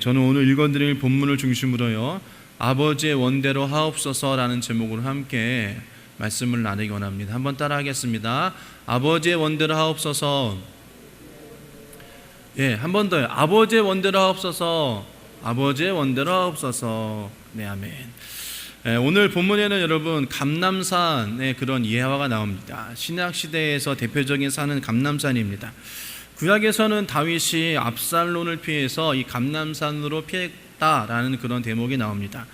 저는 오늘 읽어드릴 본문을 중심으로요, 아버지의 원대로 하옵소서라는 제목으로 함께 말씀을 나누기 원합니다. 한번 따라하겠습니다. 아버지의 원대로 하옵소서. 한 번 더요. 아버지의 원대로 하옵소서. 아버지의 원대로 하옵소서. 네, 아멘. 오늘 본문에는 여러분 감람산의 그런 예화가 나옵니다. 신약 시대에서 대표적인 산은 감람산입니다. 구약에서는 다윗이 압살론을 피해서 이 감람산으로 피했다라는 그런 대목이 나옵니다.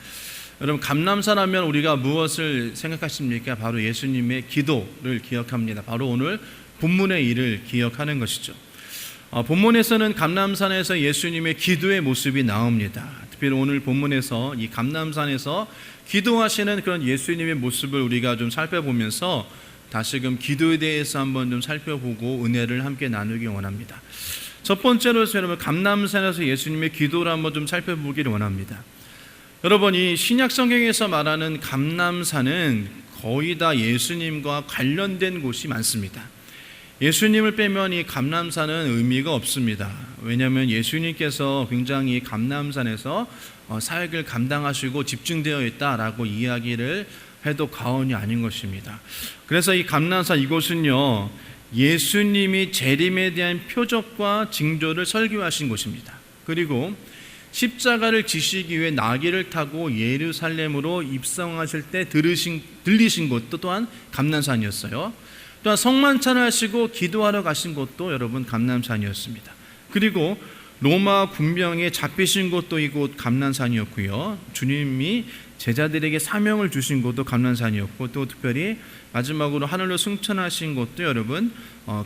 여러분 감람산 하면 우리가 무엇을 생각하십니까? 바로 예수님의 기도를 기억합니다. 바로 오늘 본문의 일을 기억하는 것이죠. 본문에서는 감람산에서 예수님의 기도의 모습이 나옵니다. 특별히 오늘 본문에서 이 감람산에서 기도하시는 그런 예수님의 모습을 우리가 좀 살펴보면서 다시금 기도에 대해서 한번 좀 살펴보고 은혜를 함께 나누기 원합니다. 첫 번째로 여러분 감람산에서 예수님의 기도를 한번 좀 살펴보기를 원합니다. 여러분 이 신약 성경에서 말하는 감람산은 거의 다 예수님과 관련된 곳이 많습니다. 예수님을 빼면 이 감람산은 의미가 없습니다. 왜냐하면 예수님께서 굉장히 감람산에서 사역을 감당하시고 집중되어 있다라고 이야기를 해도 과언이 아닌 것입니다. 그래서 이 감람산 이곳은요, 예수님이 재림에 대한 표적과 징조를 설교하신 곳입니다. 그리고 십자가를 지시기 위해 나귀를 타고 예루살렘으로 입성하실 때 들리신 곳도 또한 감람산이었어요. 또한 성만찬을 하시고 기도하러 가신 곳도 여러분 감람산이었습니다. 그리고 로마 군병에 잡히신 곳도 이곳 감람산이었고요. 주님이 제자들에게 사명을 주신 곳도 감람산이었고, 또 특별히 마지막으로 하늘로 승천하신 곳도 여러분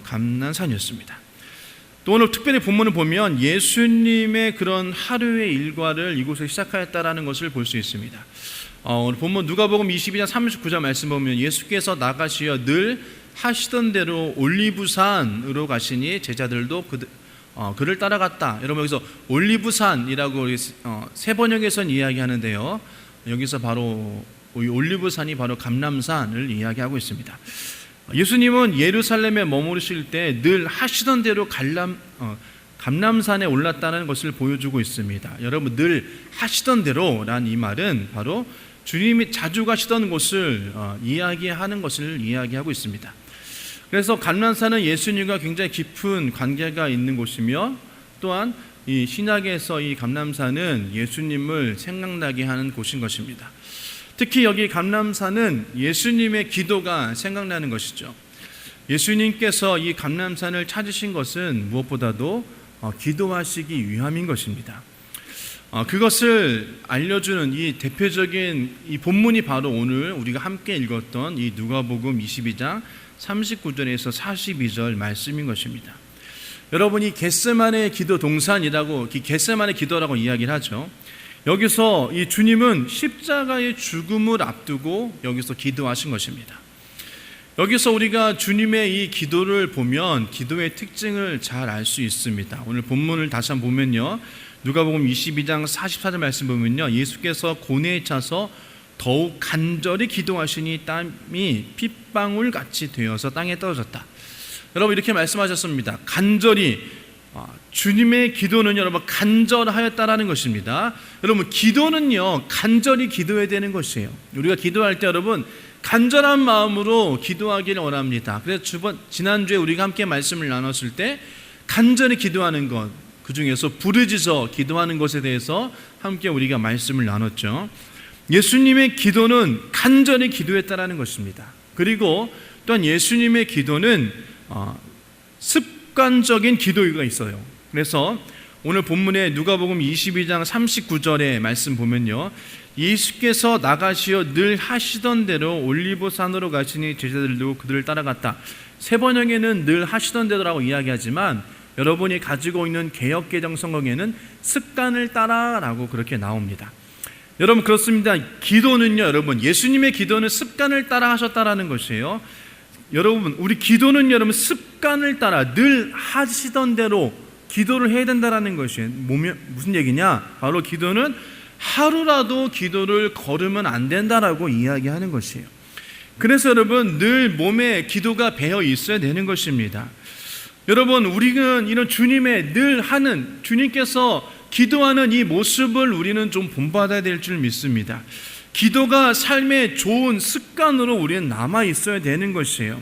감람산이었습니다. 또 오늘 특별히 본문을 보면 예수님의 그런 하루의 일과를 이곳에 시작하였다라는 것을 볼 수 있습니다. 오늘 본문 누가복음 22장 39절 말씀 보면 예수께서 나가시어 늘 하시던 대로 올리브산으로 가시니 제자들도 그를 따라갔다. 여러분 여기서 올리브산이라고 세 번역에선 이야기하는데요, 여기서 바로 올리브산이 바로 감람산을 이야기하고 있습니다. 예수님은 예루살렘에 머무르실 때 늘 하시던 대로 감람산에 올랐다는 것을 보여주고 있습니다. 여러분 늘 하시던 대로란 이 말은 바로 주님이 자주 가시던 곳을 이야기하는 것을 이야기하고 있습니다. 그래서 감람산은 예수님과 굉장히 깊은 관계가 있는 곳이며, 또한 이 신약에서 이 감람산은 예수님을 생각나게 하는 곳인 것입니다. 특히 여기 감람산은 예수님의 기도가 생각나는 것이죠. 예수님께서 이 감람산을 찾으신 것은 무엇보다도 기도하시기 위함인 것입니다. 그것을 알려주는 이 대표적인 이 본문이 바로 오늘 우리가 함께 읽었던 이 누가복음 22장 39절에서 42절 말씀인 것입니다. 여러분이 겟세마네 기도 동산이라고, 겟세마네 기도라고 이야기를 하죠. 여기서 이 주님은 십자가의 죽음을 앞두고 여기서 기도하신 것입니다. 여기서 우리가 주님의 이 기도를 보면 기도의 특징을 잘 알 수 있습니다. 오늘 본문을 다시 한번 보면요, 누가복음 22장 44절 말씀 보면요, 예수께서 고뇌에 차서 더욱 간절히 기도하시니 땀이 핏방울 같이 되어서 땅에 떨어졌다. 여러분 이렇게 말씀하셨습니다. 간절히, 주님의 기도는 여러분 간절하였다라는 것입니다. 여러분 기도는요 간절히 기도해야 되는 것이에요. 우리가 기도할 때 여러분 간절한 마음으로 기도하기를 원합니다. 그래서 지난주에 우리가 함께 말씀을 나눴을 때 간절히 기도하는 것, 그 중에서 부르짖어 기도하는 것에 대해서 함께 우리가 말씀을 나눴죠. 예수님의 기도는 간절히 기도했다라는 것입니다. 그리고 또한 예수님의 기도는 습관적인 기도가 있어요. 그래서 오늘 본문에 누가복음 22장 39절의 말씀 보면요, 예수께서 나가시어 늘 하시던 대로 올리브산으로 가시니 제자들도 그들을 따라갔다. 세 번역에는 늘 하시던 대로라고 이야기하지만 여러분이 가지고 있는 개역개정 성경에는 습관을 따라라고 그렇게 나옵니다. 여러분 그렇습니다. 기도는요, 여러분 예수님의 기도는 습관을 따라 하셨다라는 것이에요. 여러분 우리 기도는 여러분 습관을 따라 늘 하시던 대로 기도를 해야 된다라는 것이에요. 무슨 얘기냐? 바로 기도는 하루라도 기도를 거르면 안 된다라고 이야기하는 것이에요. 그래서 여러분 늘 몸에 기도가 배어 있어야 되는 것입니다. 여러분 우리는 이런 주님의 늘 하는, 주님께서 기도하는 이 모습을 우리는 좀 본받아야 될 줄 믿습니다. 기도가 삶의 좋은 습관으로 우리는 남아 있어야 되는 것이에요.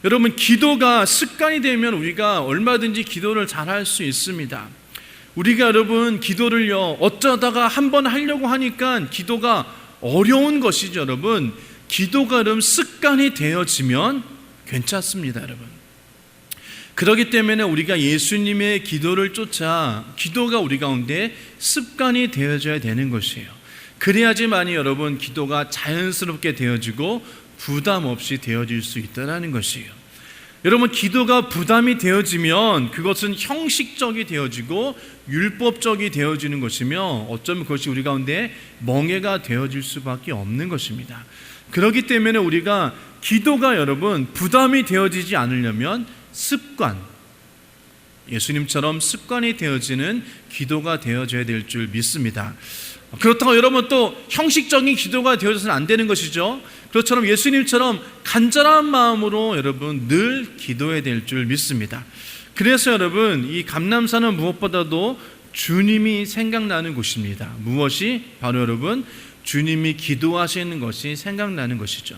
여러분, 기도가 습관이 되면 우리가 얼마든지 기도를 잘할 수 있습니다. 우리가 여러분 기도를요 어쩌다가 한번 하려고 하니까 기도가 어려운 것이죠. 여러분, 기도가 여러분 습관이 되어지면 괜찮습니다. 여러분, 그렇기 때문에 우리가 예수님의 기도를 쫓아 기도가 우리 가운데 습관이 되어져야 되는 것이에요. 그래야지만이 여러분 기도가 자연스럽게 되어지고 부담 없이 되어질 수 있다는 것이에요. 여러분, 기도가 부담이 되어지면 그것은 형식적이 되어지고 율법적이 되어지는 것이며 어쩌면 그것이 우리 가운데 멍해가 되어질 수밖에 없는 것입니다. 그렇기 때문에 우리가 기도가 여러분 부담이 되어지지 않으려면 습관, 예수님처럼 습관이 되어지는 기도가 되어져야 될 줄 믿습니다. 그렇다고 여러분 또 형식적인 기도가 되어져서는 안 되는 것이죠. 그것처럼 예수님처럼 간절한 마음으로 여러분 늘 기도해야 될 줄 믿습니다. 그래서 여러분 이 감람산은 무엇보다도 주님이 생각나는 곳입니다. 무엇이? 바로 여러분 주님이 기도하시는 것이 생각나는 것이죠.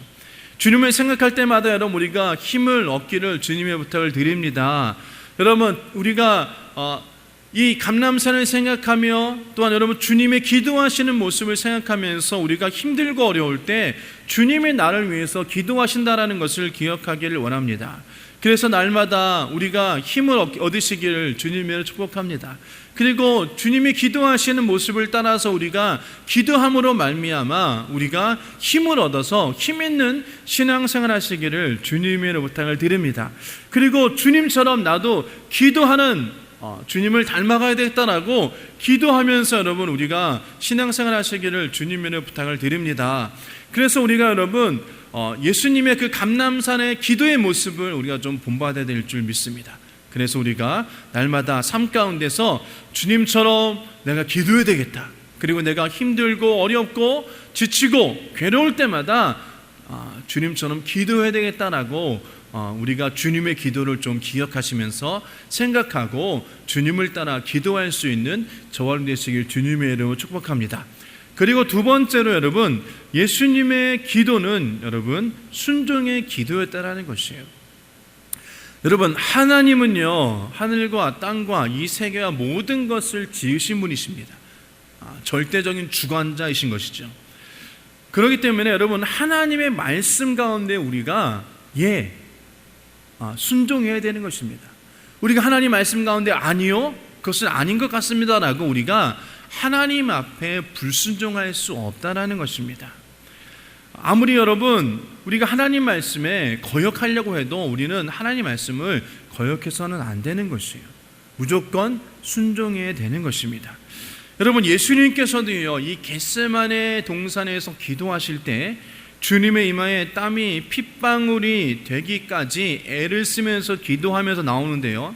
주님을 생각할 때마다 여러분 우리가 힘을 얻기를 주님의 부탁을 드립니다. 여러분 우리가 이 감람산을 생각하며 또한 여러분 주님의 기도하시는 모습을 생각하면서 우리가 힘들고 어려울 때 주님이 나를 위해서 기도하신다라는 것을 기억하기를 원합니다. 그래서 날마다 우리가 힘을 얻으시기를 주님으로 축복합니다. 그리고 주님이 기도하시는 모습을 따라서 우리가 기도함으로 말미암아 우리가 힘을 얻어서 힘 있는 신앙생활 하시기를 주님으로 부탁을 드립니다. 그리고 주님처럼 나도 기도하는 주님을 닮아가야 되겠다라고 기도하면서 여러분 우리가 신앙생활 하시기를 주님으로 부탁을 드립니다. 그래서 우리가 여러분 예수님의 그 감람산의 기도의 모습을 우리가 좀 본받아야 될 줄 믿습니다. 그래서 우리가 날마다 삶 가운데서 주님처럼 내가 기도해야 되겠다, 그리고 내가 힘들고 어렵고 지치고 괴로울 때마다 주님처럼 기도해야 되겠다라고 우리가 주님의 기도를 좀 기억하시면서 생각하고 주님을 따라 기도할 수 있는 저와 되시길 주님의 이름으로 축복합니다. 그리고 두 번째로 여러분 예수님의 기도는 여러분 순종의 기도였다라는 것이에요. 여러분 하나님은요 하늘과 땅과 이 세계와 모든 것을 지으신 분이십니다. 절대적인 주관자이신 것이죠. 그렇기 때문에 여러분 하나님의 말씀 가운데 우리가 순종해야 되는 것입니다. 우리가 하나님 말씀 가운데 아니요 그것은 아닌 것 같습니다 라고 우리가 하나님 앞에 불순종할 수 없다라는 것입니다. 아무리 여러분 우리가 하나님 말씀에 거역하려고 해도 우리는 하나님 말씀을 거역해서는 안 되는 것이에요. 무조건 순종해야 되는 것입니다. 여러분 예수님께서도요 이 겟세마네 동산에서 기도하실 때 주님의 이마에 땀이 핏방울이 되기까지 애를 쓰면서 기도하면서 나오는데요,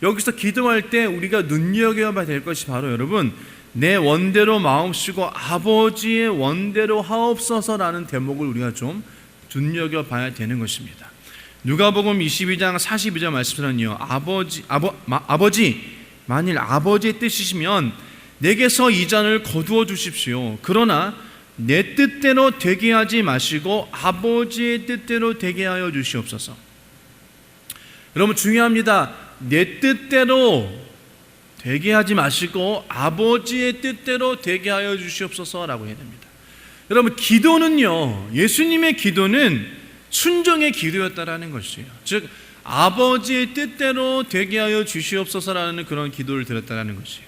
여기서 기도할 때 우리가 눈여겨봐야 될 것이 바로 여러분 내 원대로 마옵시고 아버지의 원대로 하옵소서라는 대목을 우리가 좀 눈여겨봐야 되는 것입니다. 누가복음 22장 42절 말씀처럼요 아버지 만일 아버지의 뜻이시면 내게서 이 잔을 거두어 주십시오. 그러나 내 뜻대로 되게 하지 마시고 아버지의 뜻대로 되게 하여 주시옵소서. 여러분 중요합니다. 내 뜻대로 되게 하지 마시고 아버지의 뜻대로 되게 하여 주시옵소서라고 해야 됩니다. 여러분 기도는요 예수님의 기도는 순종의 기도였다라는 것이에요. 즉 아버지의 뜻대로 되게 하여 주시옵소서라는 그런 기도를 드렸다라는 것이에요.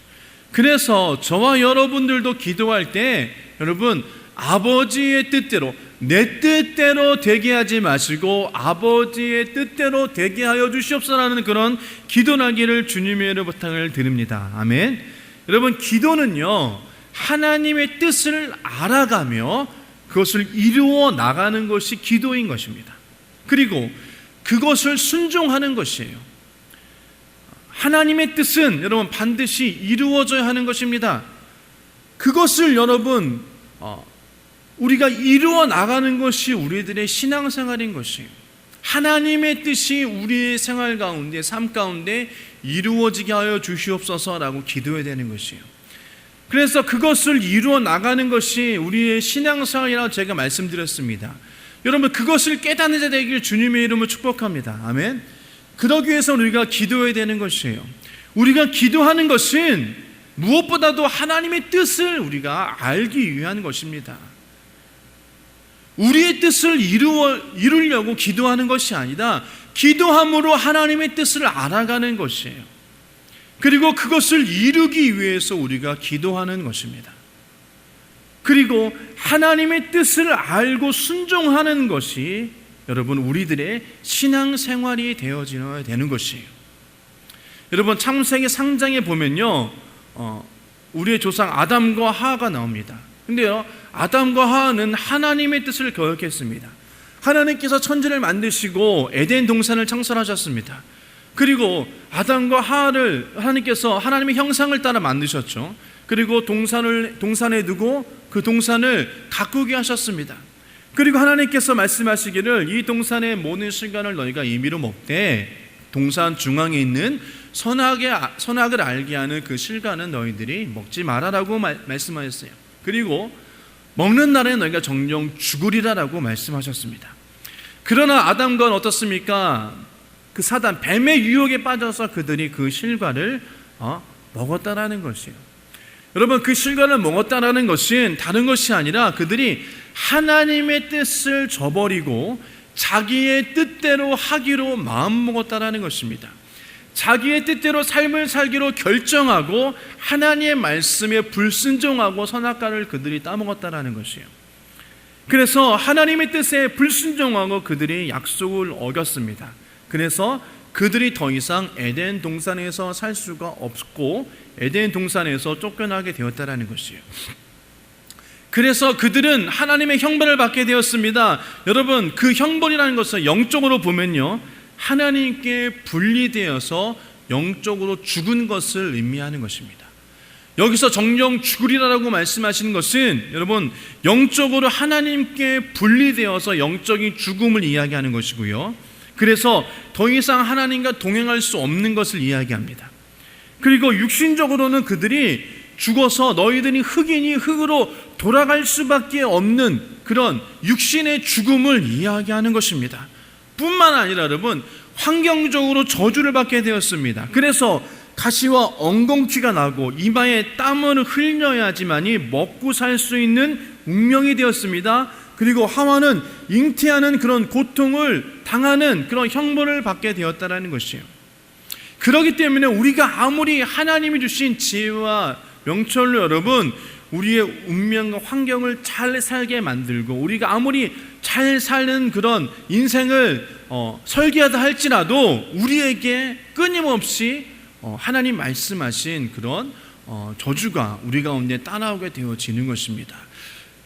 그래서 저와 여러분들도 기도할 때 여러분 아버지의 뜻대로 내 뜻대로 되게 하지 마시고 아버지의 뜻대로 되게 하여 주시옵소서라는 그런 기도하기를 주님의 이름으로 부탁을 드립니다. 아멘. 여러분 기도는요 하나님의 뜻을 알아가며 그것을 이루어 나가는 것이 기도인 것입니다. 그리고 그것을 순종하는 것이에요. 하나님의 뜻은 여러분 반드시 이루어져야 하는 것입니다. 그것을 여러분 우리가 이루어 나가는 것이 우리들의 신앙생활인 것이에요. 하나님의 뜻이 우리의 생활 가운데 삶 가운데 이루어지게 하여 주시옵소서라고 기도해야 되는 것이에요. 그래서 그것을 이루어 나가는 것이 우리의 신앙생활이라고 제가 말씀드렸습니다. 여러분, 그것을 깨닫는 자 되길 주님의 이름으로 축복합니다. 아멘. 그러기 위해서 우리가 기도해야 되는 것이에요. 우리가 기도하는 것은 무엇보다도 하나님의 뜻을 우리가 알기 위한 것입니다. 우리의 뜻을 이루려고 기도하는 것이 아니라 기도함으로 하나님의 뜻을 알아가는 것이에요. 그리고 그것을 이루기 위해서 우리가 기도하는 것입니다. 그리고 하나님의 뜻을 알고 순종하는 것이 여러분 우리들의 신앙생활이 되어져야 되는 것이에요. 여러분, 창세기 상장에 보면요, 우리의 조상 아담과 하와가 나옵니다. 근데요, 아담과 하와는 하나님의 뜻을 거역했습니다. 하나님께서 천지를 만드시고 에덴 동산을 창설하셨습니다. 그리고 아담과 하와를 하나님께서 하나님의 형상을 따라 만드셨죠. 그리고 동산에 두고 그 동산을 가꾸게 하셨습니다. 그리고 하나님께서 말씀하시기를 이 동산의 모든 실과를 너희가 임의로 먹되 동산 중앙에 있는 선악을 알게 하는 그 실과는 너희들이 먹지 말아라고 말씀하셨어요. 그리고 먹는 날에 너희가 정령 죽으리라라고 말씀하셨습니다. 그러나 아담과는 어떻습니까? 그 사단 뱀의 유혹에 빠져서 그들이 그 실과를 먹었다라는 것이에요. 여러분, 그 실과를 먹었다라는 것은 다른 것이 아니라 그들이 하나님의 뜻을 저버리고 자기의 뜻대로 하기로 마음먹었다라는 것입니다. 자기의 뜻대로 삶을 살기로 결정하고 하나님의 말씀에 불순종하고 선악과를 그들이 따먹었다라는 것이에요. 그래서 하나님의 뜻에 불순종하고 그들이 약속을 어겼습니다. 그래서 그들이 더 이상 에덴 동산에서 살 수가 없고 에덴 동산에서 쫓겨나게 되었다라는 것이에요. 그래서 그들은 하나님의 형벌을 받게 되었습니다. 여러분, 그 형벌이라는 것은 영적으로 보면요, 하나님께 분리되어서 영적으로 죽은 것을 의미하는 것입니다. 여기서 정령 죽으리라고 말씀하시는 것은 여러분, 영적으로 하나님께 분리되어서 영적인 죽음을 이야기하는 것이고요. 그래서 더 이상 하나님과 동행할 수 없는 것을 이야기합니다. 그리고 육신적으로는 그들이 죽어서 너희들이 흙이니 흙으로 돌아갈 수밖에 없는 그런 육신의 죽음을 이야기하는 것입니다. 뿐만 아니라 여러분, 환경적으로 저주를 받게 되었습니다. 그래서 가시와 엉겅퀴가 나고 이마에 땀을 흘려야지만이 먹고 살 수 있는 운명이 되었습니다. 그리고 하와는 잉태하는 그런 고통을 당하는 그런 형벌을 받게 되었다는 것이에요. 그렇기 때문에 우리가 아무리 하나님이 주신 지혜와 명철로 여러분 우리의 운명과 환경을 잘 살게 만들고 우리가 아무리 잘 사는 그런 인생을 설계하다 할지라도 우리에게 끊임없이 하나님 말씀하신 그런 저주가 우리 가운데 따라오게 되어지는 것입니다.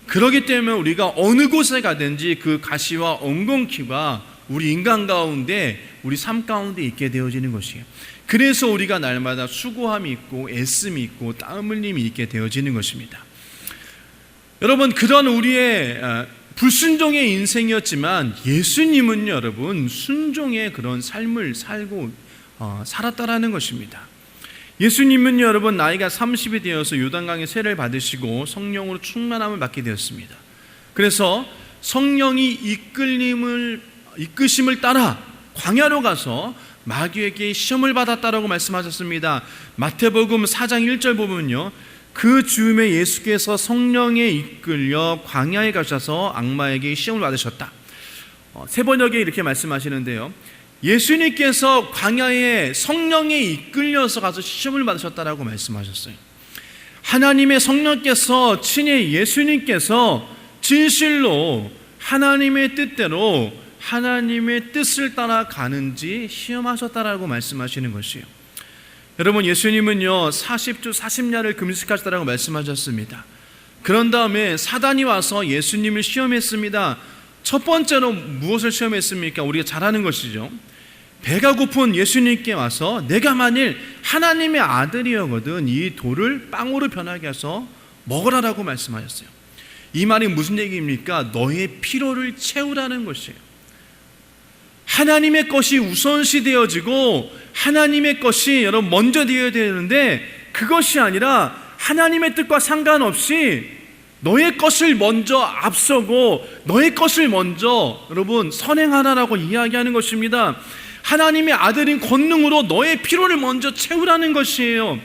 그렇기 때문에 우리가 어느 곳에 가든지 그 가시와 엉겅퀴가 우리 인간 가운데 우리 삶 가운데 있게 되어지는 것이에요. 그래서 우리가 날마다 수고함이 있고 애씀이 있고 땀 흘림이 있게 되어지는 것입니다. 여러분, 그런 우리의 불순종의 인생이었지만 예수님은요, 여러분 순종의 그런 삶을 살고 살았다라는 것입니다. 예수님은요, 여러분 나이가 30이 되어서 요단강에 세례를 받으시고 성령으로 충만함을 받게 되었습니다. 그래서 성령이 이끄심을 따라 광야로 가서 마귀에게 시험을 받았다라고 말씀하셨습니다. 마태복음 4장 1절 보면요, 그 즈음에 예수께서 성령에 이끌려 광야에 가셔서 악마에게 시험을 받으셨다. 세 번역에 이렇게 말씀하시는데요, 예수님께서 광야에 성령에 이끌려서 가서 시험을 받으셨다라고 말씀하셨어요. 하나님의 성령께서 친히 예수님께서 진실로 하나님의 뜻대로 하나님의 뜻을 따라 가는지 시험하셨다라고 말씀하시는 것이에요. 여러분, 예수님은요 40주 40야를 금식하셨다라고 말씀하셨습니다. 그런 다음에 사단이 와서 예수님을 시험했습니다. 첫 번째로 무엇을 시험했습니까? 우리가 잘 아는 것이죠. 배가 고픈 예수님께 와서 내가 만일 하나님의 아들이었거든 이 돌을 빵으로 변하게 해서 먹으라라고 말씀하셨어요. 이 말이 무슨 얘기입니까? 너의 피로를 채우라는 것이에요. 하나님의 것이 우선시 되어지고 하나님의 것이 여러분 먼저 되어야 되는데 그것이 아니라 하나님의 뜻과 상관없이 너의 것을 먼저 앞서고 너의 것을 먼저 여러분 선행하라라고 이야기하는 것입니다. 하나님의 아들인 권능으로 너의 필요를 먼저 채우라는 것이에요.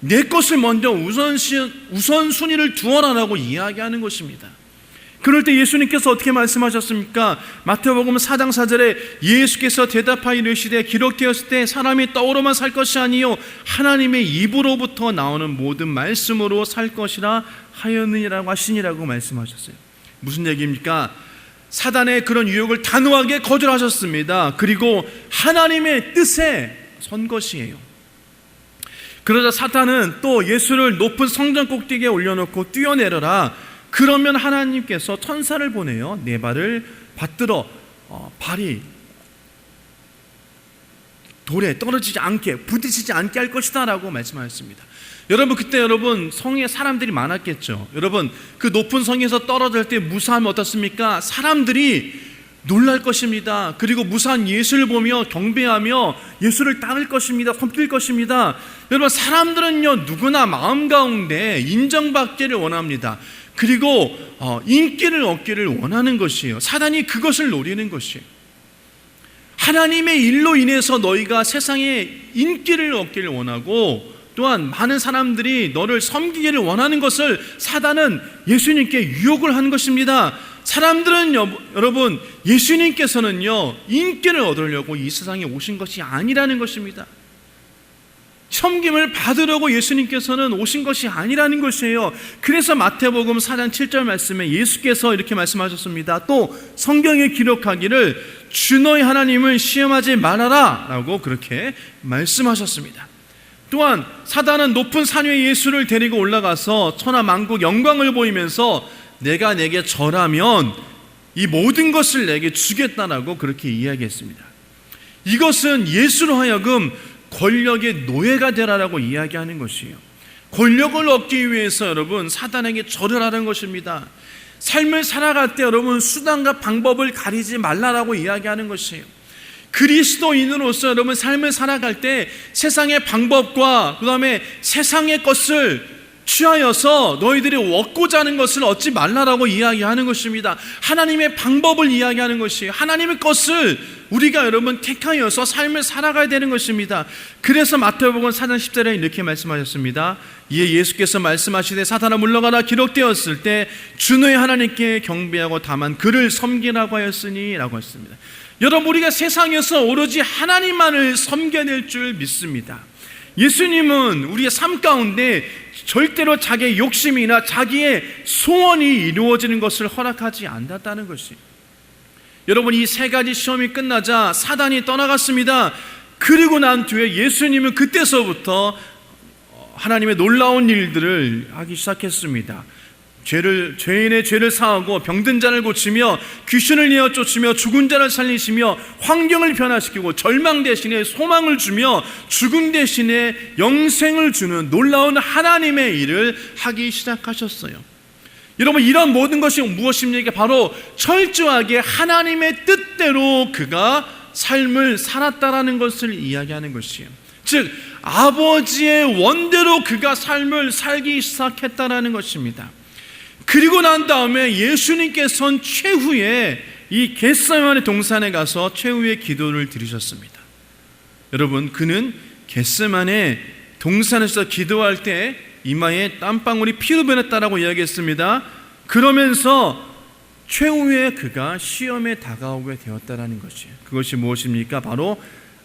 내 것을 먼저 우선순위를 두어라라고 이야기하는 것입니다. 그럴 때 예수님께서 어떻게 말씀하셨습니까? 마태복음 4장 4절에 예수께서 대답하여 이르시되 기록되었을 때 사람이 떡으로만 살 것이 아니요 하나님의 입으로부터 나오는 모든 말씀으로 살 것이라 하였느니라고 하시니라고 말씀하셨어요. 무슨 얘기입니까? 사단의 그런 유혹을 단호하게 거절하셨습니다. 그리고 하나님의 뜻에 선 것이에요. 그러자 사탄은 또 예수를 높은 성전 꼭대기에 올려놓고 뛰어내려라. 그러면 하나님께서 천사를 보내요. 내 발을 받들어 발이 돌에 떨어지지 않게 부딪히지 않게 할 것이다 라고 말씀하셨습니다. 여러분 그때 여러분 성에 사람들이 많았겠죠. 여러분 그 높은 성에서 떨어질 때 무사하면 어떻습니까? 사람들이 놀랄 것입니다. 그리고 무사한 예수를 보며 경배하며 예수를 따를 것입니다. 섬길 것입니다. 여러분 사람들은요 누구나 마음 가운데 인정받기를 원합니다. 그리고 인기를 얻기를 원하는 것이에요. 사단이 그것을 노리는 것이에요. 하나님의 일로 인해서 너희가 세상에 인기를 얻기를 원하고 또한 많은 사람들이 너를 섬기기를 원하는 것을 사단은 예수님께 유혹을 하는 것입니다. 사람들은 여러분 예수님께서는요 인기를 얻으려고 이 세상에 오신 것이 아니라는 것입니다. 섬김을 받으려고 예수님께서는 오신 것이 아니라는 것이에요. 그래서 마태복음 4장 7절 말씀에 예수께서 이렇게 말씀하셨습니다. 또 성경에 기록하기를 주 너희 하나님을 시험하지 말아라 라고 그렇게 말씀하셨습니다. 또한 사단은 높은 산 위에 예수를 데리고 올라가서 천하 만국 영광을 보이면서 내가 내게 절하면 이 모든 것을 내게 주겠다라고 그렇게 이야기했습니다. 이것은 예수로 하여금 권력의 노예가 되라라고 이야기하는 것이에요. 권력을 얻기 위해서 여러분 사단에게 절을 하는 것입니다. 삶을 살아갈 때 여러분 수단과 방법을 가리지 말라라고 이야기하는 것이에요. 그리스도인으로서 여러분 삶을 살아갈 때 세상의 방법과 그 다음에 세상의 것을 취하여서 너희들이 얻고자 하는 것을 얻지 말라라고 이야기하는 것입니다. 하나님의 방법을 이야기하는 것이에요. 하나님의 것을 우리가 여러분 택하여서 삶을 살아가야 되는 것입니다. 그래서 마태복음 4장 10절에 이렇게 말씀하셨습니다. 이에 예수께서 말씀하시되 사탄아 물러가라 기록되었을 때 주 너희 하나님께 경배하고 다만 그를 섬기라고 하였으니 라고 했습니다. 여러분 우리가 세상에서 오로지 하나님만을 섬겨야 될 줄 믿습니다. 예수님은 우리의 삶 가운데 절대로 자기의 욕심이나 자기의 소원이 이루어지는 것을 허락하지 않았다는 것이. 여러분 이 세 가지 시험이 끝나자 사단이 떠나갔습니다. 그리고 난 뒤에 예수님은 그때서부터 하나님의 놀라운 일들을 하기 시작했습니다. 죄인의 죄를 사하고 병든 자를 고치며 귀신을 내어 쫓으며 죽은 자를 살리시며 환경을 변화시키고 절망 대신에 소망을 주며 죽음 대신에 영생을 주는 놀라운 하나님의 일을 하기 시작하셨어요. 여러분 이런 모든 것이 무엇입니까? 바로 철저하게 하나님의 뜻대로 그가 삶을 살았다라는 것을 이야기하는 것이에요. 즉 아버지의 원대로 그가 삶을 살기 시작했다라는 것입니다. 그리고 난 다음에 예수님께서는 최후에 이 겟세마네 동산에 가서 최후의 기도를 드리셨습니다. 여러분 그는 겟세마네 동산에서 기도할 때 이마에 땀방울이 피로 변했다라고 이야기했습니다. 그러면서 최후에 그가 시험에 다가오게 되었다라는 것이에요. 그것이 무엇입니까? 바로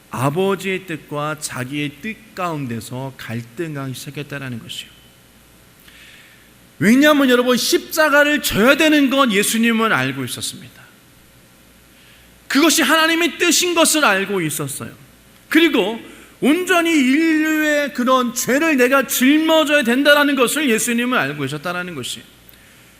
아버지의 뜻과 자기의 뜻 가운데서 갈등하기 시작했다라는 것이에요. 왜냐하면 여러분 십자가를 져야 되는 건 예수님은 알고 있었습니다. 그것이 하나님의 뜻인 것을 알고 있었어요. 그리고 온전히 인류의 그런 죄를 내가 짊어져야 된다는 것을 예수님은 알고 계셨다는 것이에요.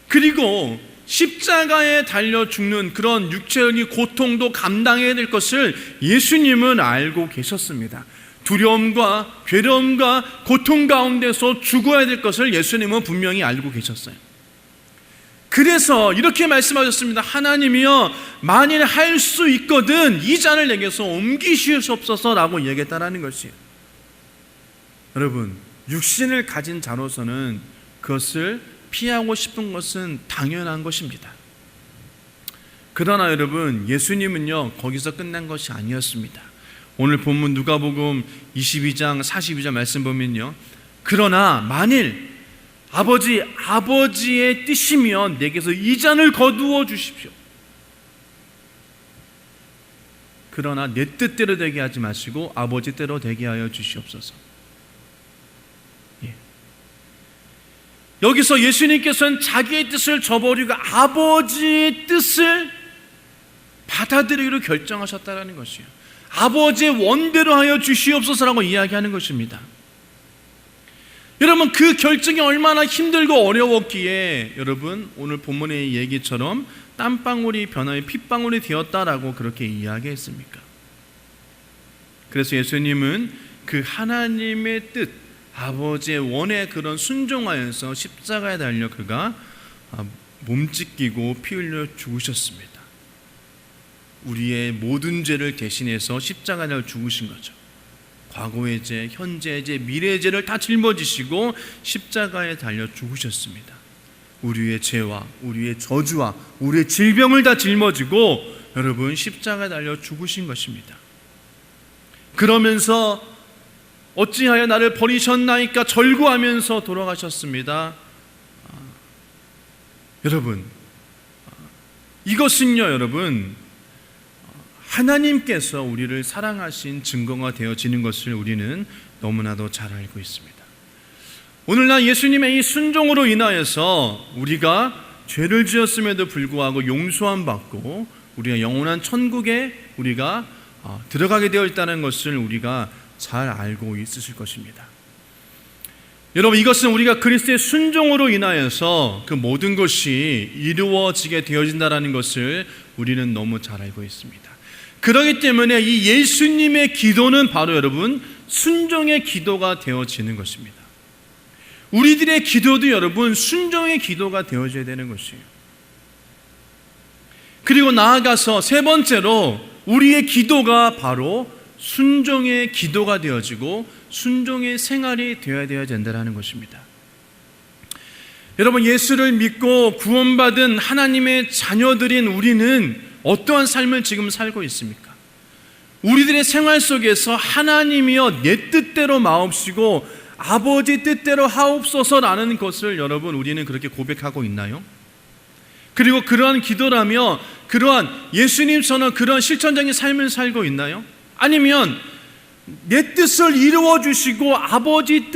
그리고 십자가에 달려 죽는 그런 육체적인 고통도 감당해야 될 것을 예수님은 알고 계셨습니다. 두려움과 괴로움과 고통 가운데서 죽어야 될 것을 예수님은 분명히 알고 계셨어요. 그래서 이렇게 말씀하셨습니다. 하나님이여 만일 할 수 있거든 이 잔을 내게서 옮기시옵소서라고 얘기했다라는 것이에요. 여러분 육신을 가진 자로서는 그것을 피하고 싶은 것은 당연한 것입니다. 그러나 여러분, 예수님은요 거기서 끝난 것이 아니었습니다. 오늘 본문 누가복음 22장 42절 말씀 보면요, 그러나 만일 아버지의 뜻이면 내게서 이 잔을 거두어 주십시오. 그러나 내 뜻대로 되게 하지 마시고 아버지 뜻대로 되게 하여 주시옵소서. 여기서 예수님께서는 자기의 뜻을 저버리고 아버지의 뜻을 받아들이기로 결정하셨다는 것이에요. 아버지의 원대로 하여 주시옵소서라고 이야기하는 것입니다. 여러분, 그 결정이 얼마나 힘들고 어려웠기에 여러분 오늘 본문의 얘기처럼 땀방울이 변화해 핏방울이 되었다라고 그렇게 이야기했습니까? 그래서 예수님은 그 하나님의 뜻, 아버지의 원에 그런 순종하여서 십자가에 달려 그가 몸찢기고 피 흘려 죽으셨습니다. 우리의 모든 죄를 대신해서 십자가에 달려 죽으신 거죠. 과거의 죄, 현재의 죄, 미래의 죄를 다 짊어지시고 십자가에 달려 죽으셨습니다. 우리의 죄와 우리의 저주와 우리의 질병을 다 짊어지고 여러분 십자가에 달려 죽으신 것입니다. 그러면서 어찌하여 나를 버리셨나이까 절구하면서 돌아가셨습니다. 여러분, 이것은요 여러분 하나님께서 우리를 사랑하신 증거가 되어지는 것을 우리는 너무나도 잘 알고 있습니다. 오늘날 예수님의 이 순종으로 인하여서 우리가 죄를 지었음에도 불구하고 용서함 받고 우리가 영원한 천국에 우리가 들어가게 되어 있다는 것을 우리가 잘 알고 있으실 것입니다. 여러분, 이것은 우리가 그리스도의 순종으로 인하여서 그 모든 것이 이루어지게 되어진다는 것을 우리는 너무 잘 알고 있습니다. 그렇기 때문에 이 예수님의 기도는 바로 여러분 순종의 기도가 되어지는 것입니다. 우리들의 기도도 여러분 순종의 기도가 되어져야 되는 것이에요. 그리고 나아가서 세 번째로 우리의 기도가 바로 순종의 기도가 되어지고 순종의 생활이 되어야 된다는 것입니다. 여러분, 예수를 믿고 구원받은 하나님의 자녀들인 우리는 어떠한 삶을 지금 살고 있습니까? 우리들의 생활 속에서 하나님이여 내 뜻대로 마옵시고 아버지 뜻대로 하옵소서라는 것을 여러분 우리는 그렇게 고백하고 있나요? 그리고 그러한 기도라며 그러한 예수님처럼 그런 실천적인 삶을 살고 있나요? 아니면 내 뜻을 이루어 주시고 아버지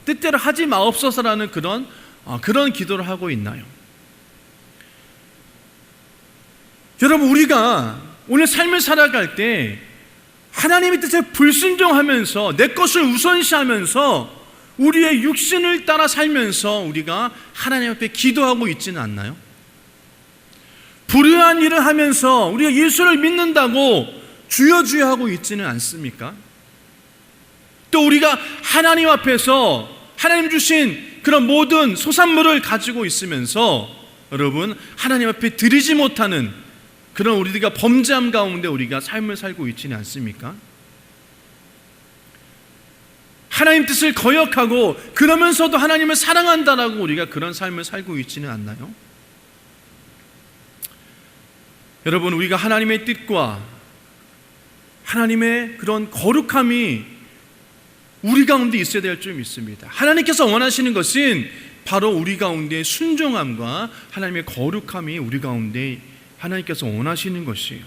뜻대로 하지 마옵소서라는 그런 기도를 하고 있나요? 여러분, 우리가 오늘 삶을 살아갈 때 하나님의 뜻에 불순종하면서 내 것을 우선시하면서 우리의 육신을 따라 살면서 우리가 하나님 앞에 기도하고 있지는 않나요? 불의한 일을 하면서 우리가 예수를 믿는다고 주여 주여 하고 있지는 않습니까? 또 우리가 하나님 앞에서 하나님 주신 그런 모든 소산물을 가지고 있으면서 여러분 하나님 앞에 드리지 못하는 그런 우리가 범죄함 가운데 우리가 삶을 살고 있지는 않습니까? 하나님 뜻을 거역하고 그러면서도 하나님을 사랑한다라고 우리가 그런 삶을 살고 있지는 않나요? 여러분, 우리가 하나님의 뜻과 하나님의 그런 거룩함이 우리 가운데 있어야 될 줄 믿습니다. 하나님께서 원하시는 것은 바로 우리 가운데 순종함과 하나님의 거룩함이 우리 가운데 하나님께서 원하시는 것이에요.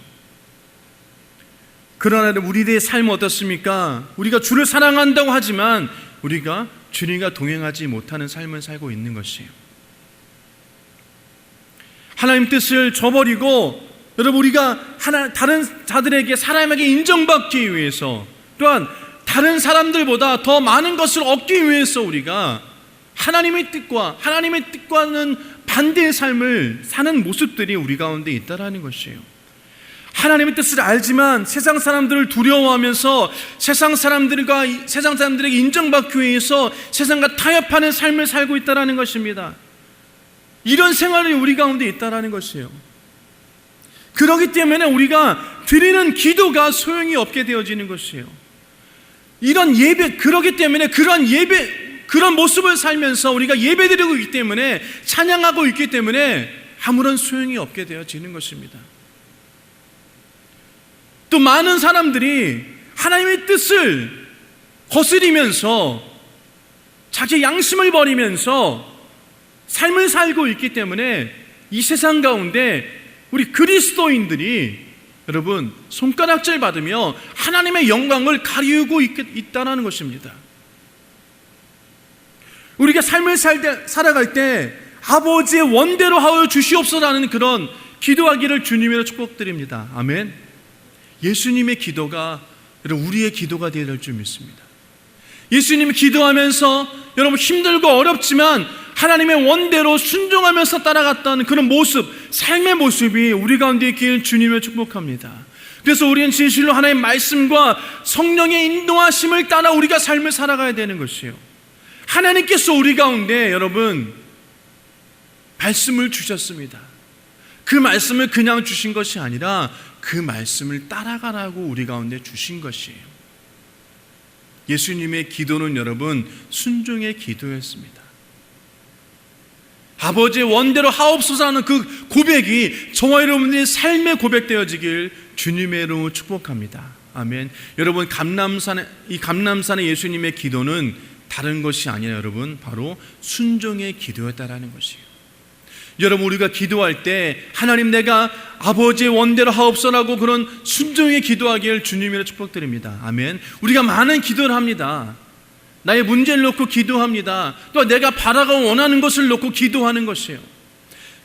그러나 우리의 삶은 어떻습니까? 우리가 주를 사랑한다고 하지만 우리가 주님과 동행하지 못하는 삶을 살고 있는 것이에요. 하나님 뜻을 저버리고 여러분 우리가 다른 자들에게 사람에게 인정받기 위해서 또한 다른 사람들보다 더 많은 것을 얻기 위해서 우리가 하나님의 뜻과는 반대의 삶을 사는 모습들이 우리 가운데 있다라는 것이에요. 하나님의 뜻을 알지만 세상 사람들을 두려워하면서 세상 사람들에게 인정받기 위해서 세상과 타협하는 삶을 살고 있다라는 것입니다. 이런 생활이 우리 가운데 있다라는 것이에요. 그렇기 때문에 우리가 드리는 기도가 소용이 없게 되어지는 것이에요. 이런 예배, 그러기 때문에 그런 모습을 살면서 우리가 예배드리고 있기 때문에, 찬양하고 있기 때문에 아무런 소용이 없게 되어지는 것입니다. 또 많은 사람들이 하나님의 뜻을 거스리면서 자기 양심을 버리면서 삶을 살고 있기 때문에 이 세상 가운데 우리 그리스도인들이 여러분 손가락질 받으며 하나님의 영광을 가리우고 있다는 것입니다. 우리가 삶을 살아갈 때 아버지의 원대로 하여 주시옵소서라는 그런 기도하기를 주님으로 축복드립니다. 아멘. 예수님의 기도가 여러분 우리의 기도가 되어야 될 줄 믿습니다. 예수님이 기도하면서 여러분 힘들고 어렵지만 하나님의 원대로 순종하면서 따라갔던 그런 모습, 삶의 모습이 우리 가운데 있기를 주님을 축복합니다. 그래서 우리는 진실로 하나님의 말씀과 성령의 인도하심을 따라 우리가 삶을 살아가야 되는 것이에요. 하나님께서 우리 가운데 여러분 말씀을 주셨습니다. 그 말씀을 그냥 주신 것이 아니라 그 말씀을 따라가라고 우리 가운데 주신 것이에요. 예수님의 기도는 여러분 순종의 기도였습니다. 아버지의 원대로 하옵소서 하는 그 고백이 저와 여러분의 삶의 고백되어지길 주님의 이름으로 축복합니다. 아멘. 여러분 감람산의 예수님의 기도는 다른 것이 아니라 여러분 바로 순종의 기도였다라는 것이에요. 여러분 우리가 기도할 때 하나님 내가 아버지의 원대로 하옵소서라고 그런 순종의 기도하기를 주님으로 축복드립니다. 아멘. 우리가 많은 기도를 합니다. 나의 문제를 놓고 기도합니다. 또 내가 바라고 원하는 것을 놓고 기도하는 것이에요.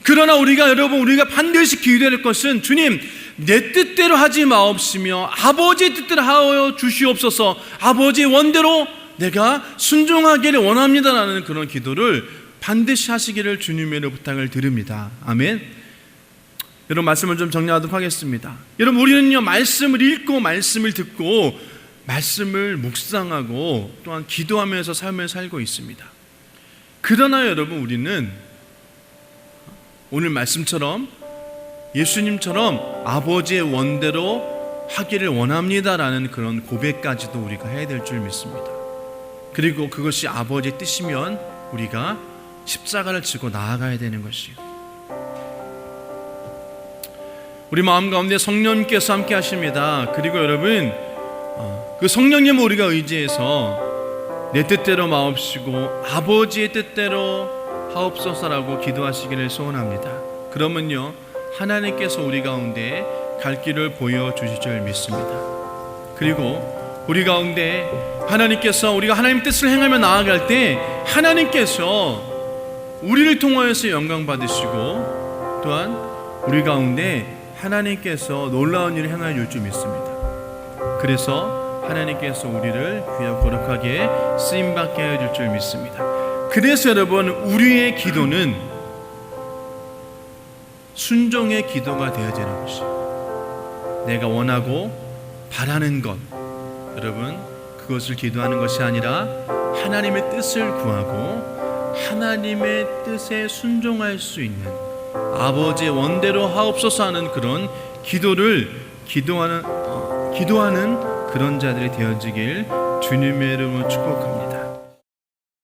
그러나 우리가 반드시 기도할 것은 주님 내 뜻대로 하지 마옵시며 아버지의 뜻대로 하여 주시옵소서, 아버지의 원대로 내가 순종하기를 원합니다라는 그런 기도를 반드시 하시기를 주님의 부탁을 드립니다. 아멘. 여러분 말씀을 좀 정리하도록 하겠습니다. 여러분 우리는요 말씀을 읽고 말씀을 듣고 말씀을 묵상하고 또한 기도하면서 삶을 살고 있습니다. 그러나 여러분 우리는 오늘 말씀처럼 예수님처럼 아버지의 원대로 하기를 원합니다라는 그런 고백까지도 우리가 해야 될 줄 믿습니다. 그리고 그것이 아버지의 뜻이면 우리가 십자가를 지고 나아가야 되는 것이요. 우리 마음 가운데 성령님께서 함께 하십니다. 그리고 여러분 그 성령님을 우리가 의지해서 내 뜻대로 마옵시고 아버지의 뜻대로 하옵소서라고 기도하시기를 소원합니다. 그러면요 하나님께서 우리 가운데 갈 길을 보여주실 줄 믿습니다. 그리고 우리 가운데 하나님께서 우리가 하나님 뜻을 행하며 나아갈 때 하나님께서 우리를 통하여서 영광 받으시고 또한 우리 가운데 하나님께서 놀라운 일을 행하여 줄 줄 믿습니다. 그래서 하나님께서 우리를 귀하고 거룩하게 쓰임받게 하여 줄 줄 믿습니다. 그래서 여러분 우리의 기도는 순종의 기도가 되어지는 것이에요. 내가 원하고 바라는 것 여러분 그것을 기도하는 것이 아니라 하나님의 뜻을 구하고 하나님의 뜻에 순종할 수 있는 아버지의 원대로 하옵소서 하는 그런 기도를 기도하는 그런 자들이 되어지길 주님의 이름으로 축복합니다.